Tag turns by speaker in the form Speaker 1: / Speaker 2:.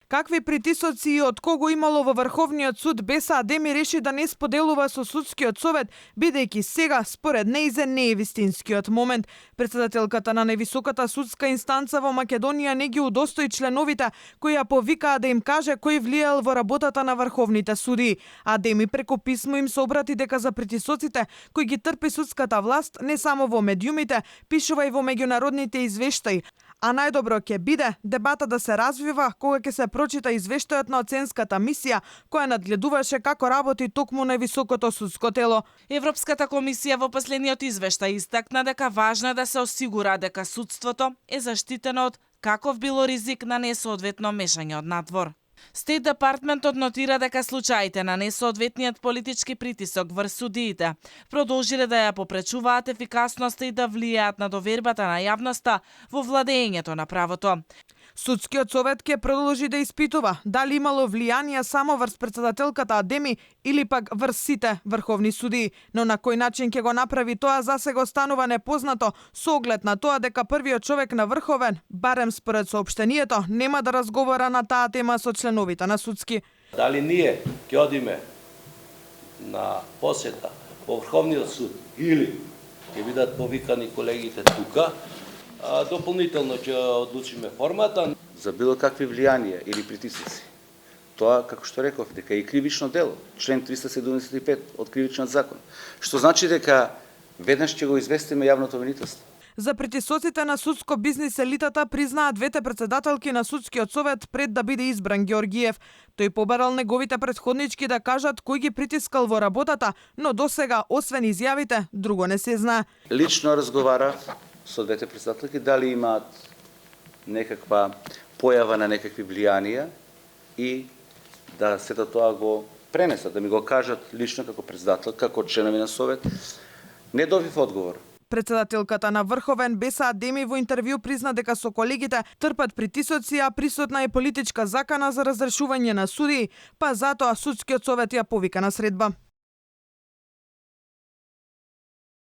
Speaker 1: Какви притисоци и од кого имало во Врховниот суд, Беса Адеми реши да не споделува со судскиот совет, бидејќи сега, според нејзе, не е вистинскиот момент. Председателката на највисоката судска инстанца во Македонија не ги удостои членовите кои ја повикаа да им каже кој влијал во работата на врховните суди. Адеми преку писмо им се обрати дека за притисоците кои ги трпи судската власт не само во медиумите, пишува и во меѓународните извештаи. А најдобро ќе биде дебата да се развива кога ќе се прочита извештајот на оценската мисија која надгледуваше како работи токму највисокото судско тело.
Speaker 2: Европската комисија во последниот извештај истакна дека важно е да се осигура дека судството е заштитено од каков било ризик на несоодветно мешање од надвор. Стейт Департментот нотира дека случаите на несоодветниот политички притисок врз судиите продолжиле да ја попречуваат ефикасноста и да влијаат на довербата на јавноста во владењето на правото.
Speaker 1: Судскиот совет ќе продолжи да испитува дали имало влијание само врз председателката Адеми или пак врз сите врховни судии, но на кој начин ќе го направи тоа засега останува непознато со оглед на тоа дека првиот човек на Врховен, барем според соопштението, нема да разговара на таа тема со членовите на судски.
Speaker 3: Дали ние ќе одиме на посета во Врховниот суд или ќе бидат повикани колегите тука, дополнително ќе одлучиме формата.
Speaker 4: За било какви влијанија или притисоци. Тоа, како што реков, дека е и кривично дело, член 375 од кривичниот закон. Што значи дека веднаш ќе го известиме јавното обвинителство.
Speaker 1: За притисоците на судско бизнис елитата признаа двете председателки на судскиот совет пред да биде избран Георгиев. Тој побарал неговите претходнички да кажат кој ги притискал во работата, но досега, освен изјавите, друго не се знае.
Speaker 4: Лично разговара со двете председателки дали имаат некаква појава на некакви влијанија и да сето тоа го пренесат, да ми го кажат лично како председател, како членови на совет. Не добив одговор.
Speaker 1: Председателката на Врховен Беса Адеми во интервју призна дека со колегите трпат притисоци, а присутна е политичка закана за разрешување на судии, па затоа судскиот совет ја повика на средба.